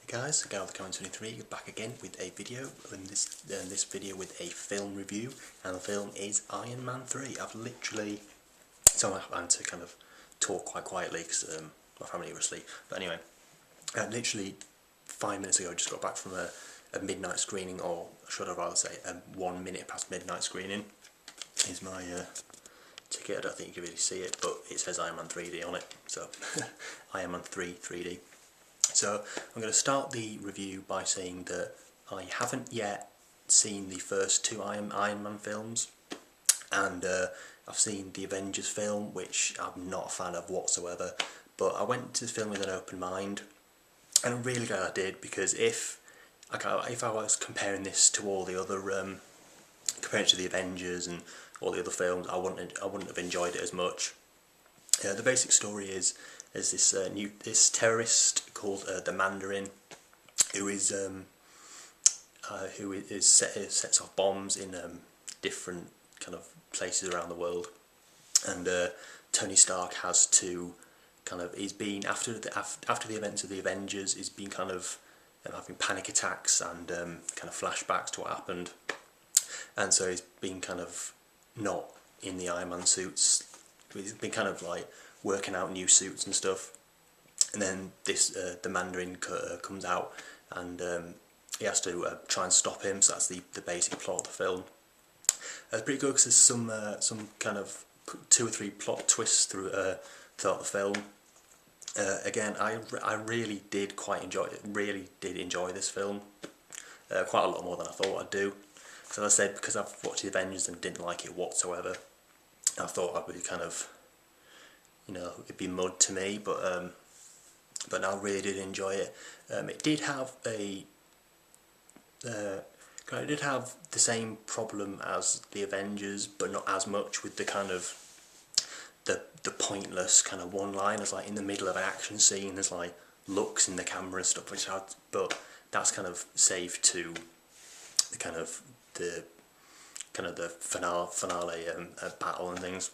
Guys, Gareth23 back again with a video, in this video with a film review, and the film is Iron Man 3. I've literally, so I'm having to kind of talk quite quietly because my family were asleep, but anyway, literally 5 minutes ago I just got back from a midnight screening, or should I rather say a 1 minute past midnight screening. Here's my ticket. I don't think you can really see it, but it says Iron Man 3D on it, so Iron Man 3 3D. So I'm going to start the review by saying that I haven't yet seen the first two Iron Man films, and I've seen the Avengers film, which I'm not a fan of whatsoever, but I went to the film with an open mind, and I'm really glad I did, because if I was comparing this to all the other, compared to the Avengers and all the other films, I wouldn't have enjoyed it as much. The basic story is this terrorist called the Mandarin, who sets off bombs in different kind of places around the world, and Tony Stark has to he's been after the events of the Avengers, he's been kind of having panic attacks and kind of flashbacks to what happened, and so he's been kind of not in the Iron Man suits. He's been kind of like working out new suits and stuff, and then this the Mandarin comes out, and he has to try and stop him. So that's the basic plot of the film. It's pretty good because there's some kind of 2 or 3 plot twists throughout the film. Again, I really did quite enjoy it. Really did enjoy this film, quite a lot more than I thought I'd do. So as I said, because I've watched the Avengers and didn't like it whatsoever, I thought I would kind of, it'd be mud to me, but I really did enjoy it. It did have the same problem as the Avengers, but not as much, with the kind of the pointless kind of one-liners, like in the middle of an action scene, there's like looks in the camera and stuff, but that's kind of saved to the kind of the finale battle and things.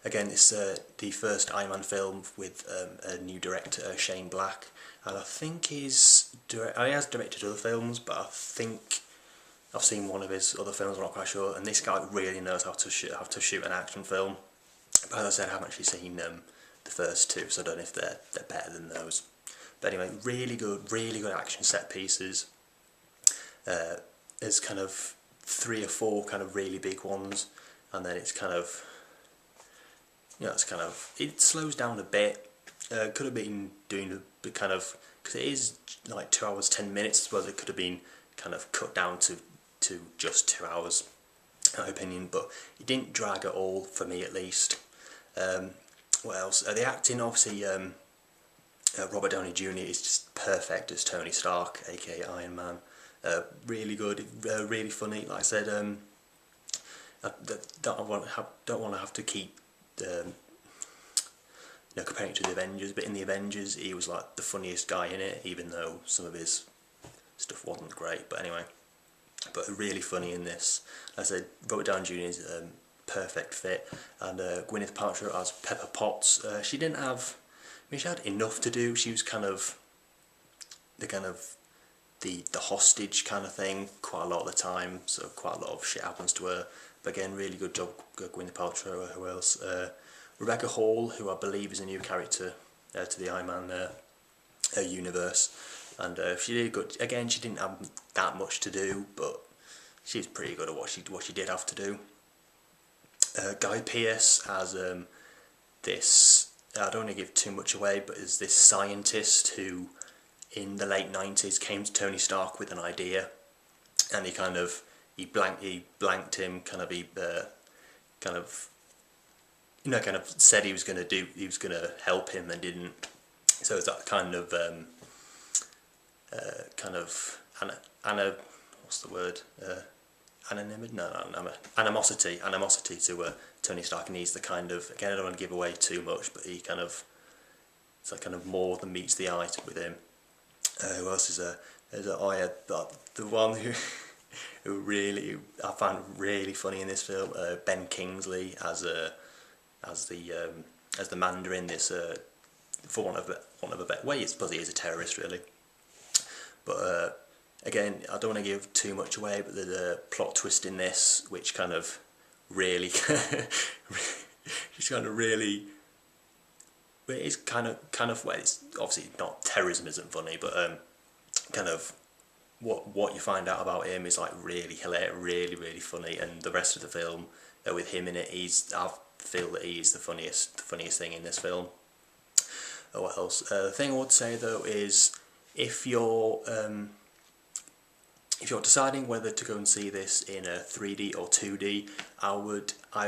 Again, it's the first Iron Man film with a new director, Shane Black, and I think he has directed other films, but I think I've seen one of his other films, I'm not quite sure, and this guy really knows how to shoot an action film. But as I said, I haven't actually seen the first two, so I don't know if they're better than those. But anyway, really good action set pieces. There's kind of 3 or 4 kind of really big ones, and then it's kind of, it slows down a bit. Could have been doing a kind of, because it is like 2 hours 10 minutes, I suppose it could have been kind of cut down to just 2 hours, in my opinion, but it didn't drag at all, for me at least. What else? The acting, obviously, Robert Downey Jr. is just perfect as Tony Stark, aka Iron Man. Really good, really funny. Like I said, I don't want to have to keep comparing it to the Avengers, but in the Avengers he was like the funniest guy in it, even though some of his stuff wasn't great. But anyway, but really funny in this. Like I said, Robert Downey Jr. is perfect fit, and Gwyneth Paltrow as Pepper Potts. She didn't have, she had enough to do. She was kind of the hostage kind of thing quite a lot of the time, so quite a lot of shit happens to her. But again, really good job, Gwyneth Paltrow. Who else? Rebecca Hall, who I believe is a new character to the Iron Man universe, and she did good. Again, she didn't have that much to do, but she's pretty good at what she did have to do. Guy Pearce as this, I don't want to give too much away, but is this scientist who in the late 90s came to Tony Stark with an idea, and he blanked him, said he was going to help him and didn't. So it's that kind of what's the word? Animosity to Tony Stark, and he's the kind of, again, I don't want to give away too much, but it's like kind of more than meets the eye with him. Who else is there? The one who I found really funny in this film, Ben Kingsley as the Mandarin. This, for want of a better way, I suppose he is a terrorist, really. But again, I don't want to give too much away, but there's a plot twist in this which kind of really, just kind of really, it's kind of well, it's obviously not, terrorism isn't funny, but kind of what you find out about him is like really hilarious, really funny, and the rest of the film with him in it, I feel that he's the funniest thing in this film. Oh, what else? The thing I would say though is if you're deciding whether to go and see this in a 3D or 2D, I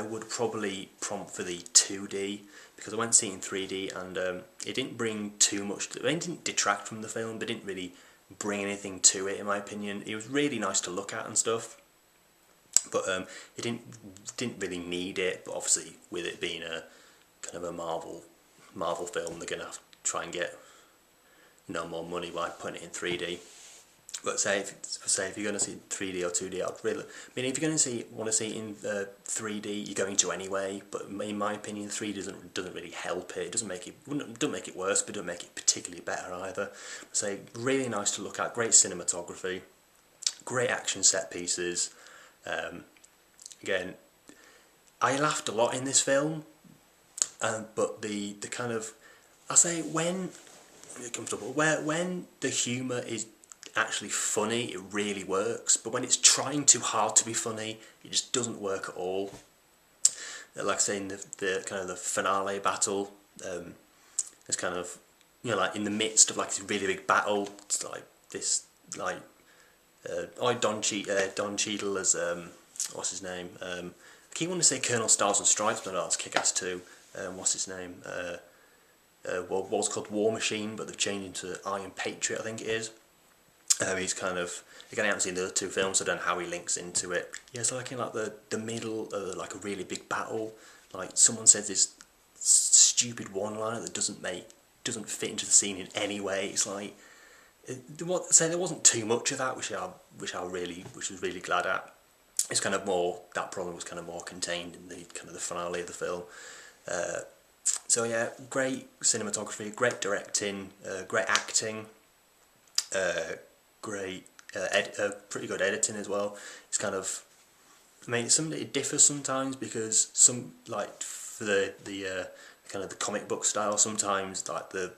would probably prompt for the 2D, because I went to see it in 3D and it didn't bring too much. It didn't detract from the film, but it didn't really bring anything to it, in my opinion. It was really nice to look at and stuff, but it didn't really need it. But obviously, with it being a kind of a Marvel film, they're gonna have to try and get no more money by putting it in 3D. But say if you're going to see 3D or 2D, I'd really, I mean, if you're going to want to see it in 3D, you're going to anyway. But in my opinion, 3D doesn't really help it. It doesn't make it worse, but it doesn't make it particularly better either. So really nice to look at, great cinematography, great action set pieces. Again, I laughed a lot in this film, but the kind of, I say when the humour is actually funny, it really works, but when it's trying too hard to be funny, it just doesn't work at all. Like I say, in the kind of the finale battle, it's kind of, you know, like in the midst of like this really big battle, it's like this, like Don Cheadle as what's his name? I keep wanting to say Colonel Stars and Stripes, but no, that's Kick-Ass 2. What's his name? What's called War Machine, but they've changed into Iron Patriot, I think it is. He's kind of, again, I haven't seen the other two films, so I don't know how he links into it. Yeah, so like in like the middle of like a really big battle, like someone says this stupid one-liner that doesn't fit into the scene in any way. It's like, there wasn't too much of that, which I was really glad at. It's kind of more, that problem was kind of more contained in the kind of the finale of the film. So yeah, great cinematography, great directing, great acting. Great, pretty good editing as well. It's kind of, I mean, it differs sometimes, because some, like for the kind of the comic book style, sometimes like the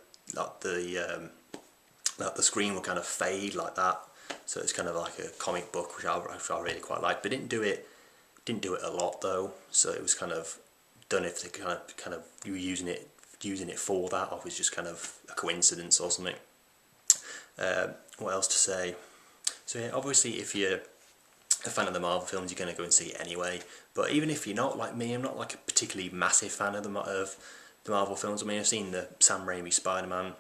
screen will kind of fade like that, so it's kind of like a comic book, which I really quite like. But it didn't do it a lot though, so it was kind of done if they kind of you were using it for that, or it was just kind of a coincidence or something. What else to say? So yeah, obviously if you're a fan of the Marvel films, you're going to go and see it anyway. But even if you're not, like me, I'm not like a particularly massive fan of the Marvel films. I mean, I've seen the Sam Raimi Spider-Man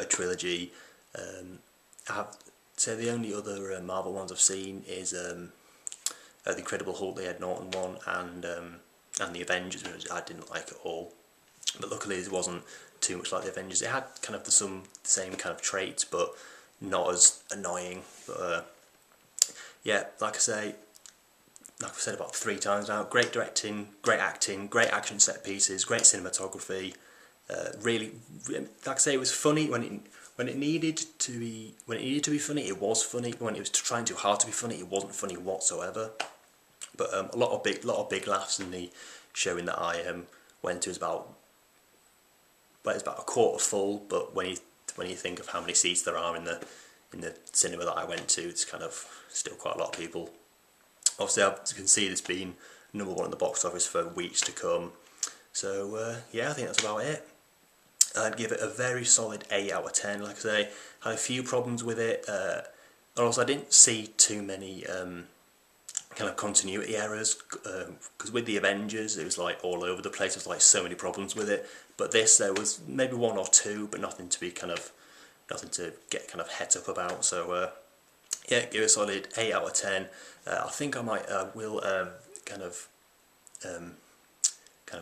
trilogy. The only other Marvel ones I've seen is the Incredible Hulk, the Ed Norton one, and the Avengers, which I didn't like at all. But luckily it wasn't too much like the Avengers. It had kind of the same kind of traits, but not as annoying. But yeah, like I've said about 3 times now, great directing, great acting, great action set pieces, great cinematography. Really, like I say, it was funny when it needed to be funny. It was funny. When it was trying too hard to be funny, it wasn't funny whatsoever. But a lot of big laughs in the showing that I went to. Is about, but it's about a quarter full. But when you think of how many seats there are in the cinema that I went to, it's kind of still quite a lot of people. Obviously, as you can see, it's been #1 in the box office for weeks to come. So yeah, I think that's about it. I'd give it a very solid 8 out of 10. Like I say, I had a few problems with it. Also, I didn't see too many kind of continuity errors, because with the Avengers, it was like all over the place. There's like so many problems with it. But this, there was maybe 1 or 2, but nothing to get kind of het up about. So yeah, give it a solid 8 out of 10. I think I will kind of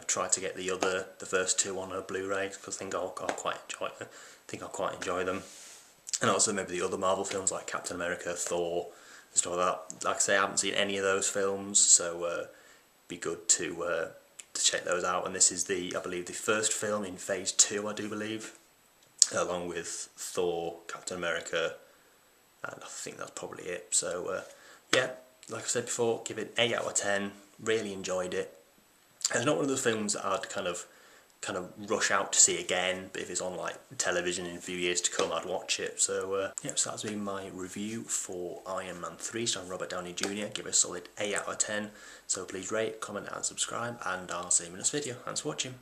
try to get the first 2 on a Blu-ray, because I think I'll quite enjoy them. And also maybe the other Marvel films like Captain America, Thor, and stuff like that. Like I say, I haven't seen any of those films, so be good to check those out. And this is I believe the first film in Phase 2, I do believe, along with Thor, Captain America, and I think that's probably it. So yeah, like I said before, give it 8 out of 10. Really enjoyed it. It's not one of those films that I'd kind of rush out to see again, but if it's on like television in a few years to come, I'd watch it. So yeah, so that's been my review for Iron Man 3 starring Robert Downey Jr. Give it a solid 8 out of 10. So please rate, comment and subscribe, and I'll see you in this video. Thanks for watching.